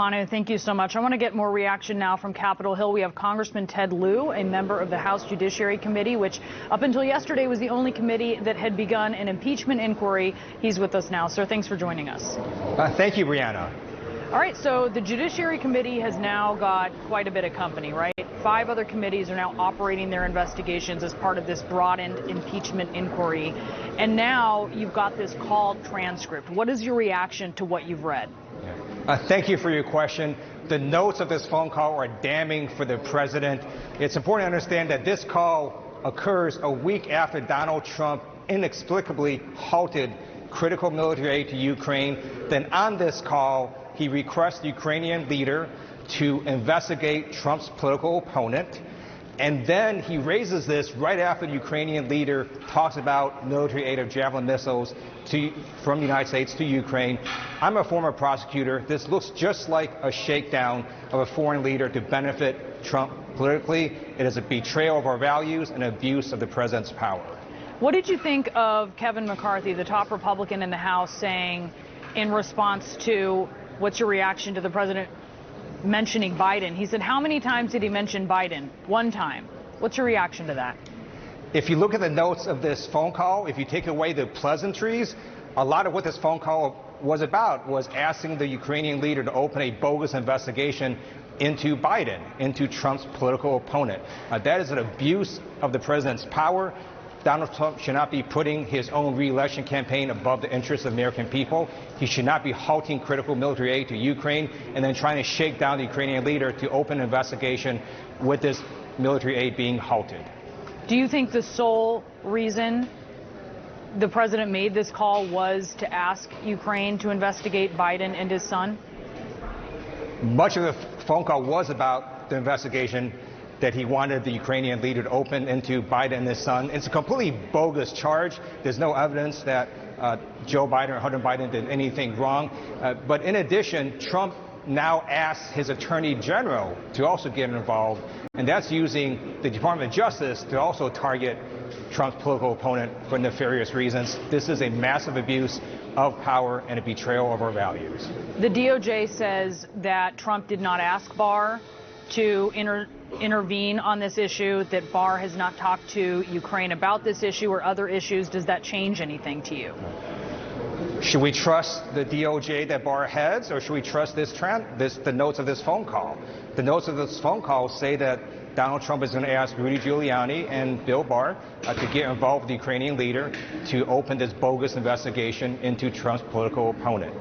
Brianna, thank you so much. I want to get more reaction now from Capitol Hill. We have Congressman Ted Lieu, a member of the House Judiciary Committee, which up until yesterday was the only committee that had begun an impeachment inquiry. He's with us now. Sir, thanks for joining us. Thank you, Brianna. All right, so the Judiciary Committee has now got quite a bit of company, right? 5 other committees are now operating their investigations as part of this broadened impeachment inquiry. And now you've got this called transcript. What is your reaction to what you've read? Thank you for your question. The notes of this phone call are damning for the president. It's important to understand that this call occurs a week after Donald Trump inexplicably halted critical military aid to Ukraine. Then on this call, he requests the Ukrainian leader to investigate Trump's political opponent. And then he raises this right after the Ukrainian leader talks about military aid of Javelin missiles from the United States to Ukraine. I'm a former prosecutor. This looks just like a shakedown of a foreign leader to benefit Trump politically. It is a betrayal of our values and abuse of the president's power. What did you think of Kevin McCarthy, the top Republican in the House, saying in response to what's your reaction to the president mentioning Biden? He said, how many times did he mention Biden? 1 time. What's your reaction to that? If you look at the notes of this phone call, if you take away the pleasantries, a lot of what this phone call was about was asking the Ukrainian leader to open a bogus investigation into Biden, into Trump's political opponent. That is an abuse of the president's power. Donald Trump should not be putting his own re-election campaign above the interests of American people. He should not be halting critical military aid to Ukraine and then trying to shake down the Ukrainian leader to open an investigation with this military aid being halted. Do you think the sole reason the president made this call was to ask Ukraine to investigate Biden and his son? Much of the phone call was about the investigation that he wanted the Ukrainian leader to open into Biden and his son. It's a completely bogus charge. There's no evidence that Joe Biden or Hunter Biden did anything wrong. But in addition, Trump now asks his attorney general to also get involved, and that's using the Department of Justice to also target Trump's political opponent for nefarious reasons. This is a massive abuse of power and a betrayal of our values. The DOJ says that Trump did not ask Barr to intervene on this issue, that Barr has not talked to Ukraine about this issue or other issues. Does that change anything to you? Should we trust the DOJ that Barr heads, or should we trust the notes of this phone call? The notes of this phone call say that Donald Trump is going to ask Rudy Giuliani and Bill Barr to get involved with the Ukrainian leader to open this bogus investigation into Trump's political opponent.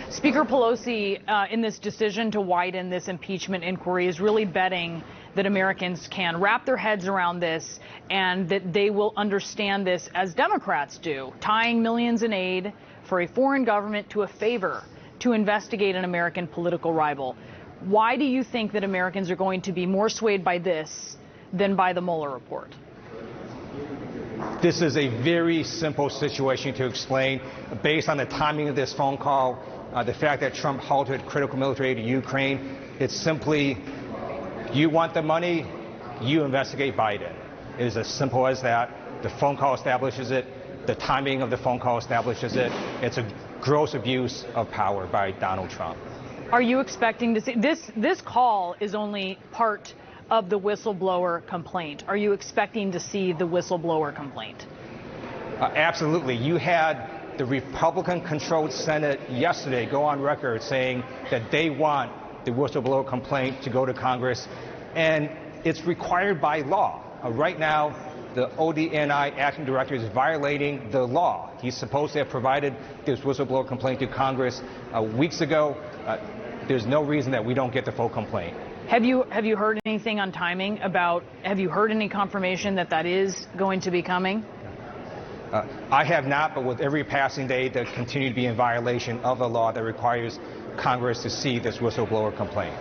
Speaker Pelosi, in this decision to widen this impeachment inquiry, is really betting that Americans can wrap their heads around this and that they will understand this as Democrats do, tying millions in aid for a foreign government to a favor to investigate an American political rival. Why do you think that Americans are going to be more swayed by this than by the Mueller report? This is a very simple situation to explain based on the timing of this phone call. The fact that Trump halted critical military aid to Ukraine, it's simply, you want the money, you investigate Biden. It is as simple as that. The phone call establishes it. The timing of the phone call establishes it. It's a gross abuse of power by Donald Trump. Are you expecting to see this call is only part of the whistleblower complaint. Are you expecting to see the whistleblower complaint? Absolutely. You had the Republican-controlled Senate yesterday go on record saying that they want the whistleblower complaint to go to Congress, and it's required by law. Right now, the ODNI acting director is violating the law. He's supposed to have provided this whistleblower complaint to Congress weeks ago. There's no reason that we don't get the full complaint. Have you heard anything on timing about, have you heard any confirmation that that is going to be coming? I have not, but with every passing day, they continue to be in violation of the law that requires Congress to see this whistleblower complaint.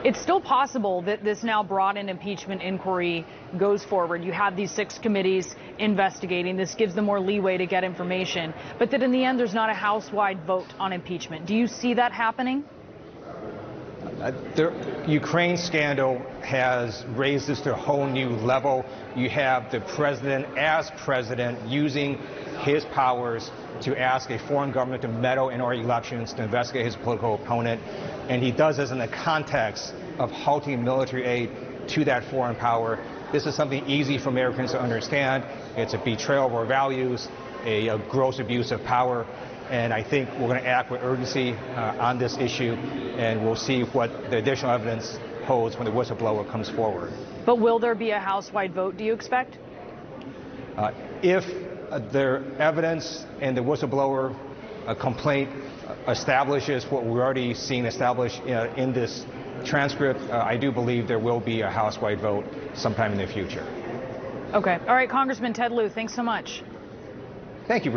It's still possible that this now broadened impeachment inquiry goes forward. You have these 6 committees investigating. This gives them more leeway to get information, but that in the end there's not a House-wide vote on impeachment. Do you see that happening? The Ukraine scandal has raised this to a whole new level. You have the president, as president, using his powers to ask a foreign government to meddle in our elections, to investigate his political opponent. And he does this in the context of halting military aid to that foreign power. This is something easy for Americans to understand. It's a betrayal of our values, a gross abuse of power. And I think we're going to act with urgency on this issue, and we'll see what the additional evidence holds when the whistleblower comes forward. But will there be a House-wide vote, do you expect? If the evidence and the whistleblower complaint establishes what we're already seeing established in this transcript, I do believe there will be a House-wide vote sometime in the future. Okay. All right, Congressman Ted Lieu, thanks so much. Thank you.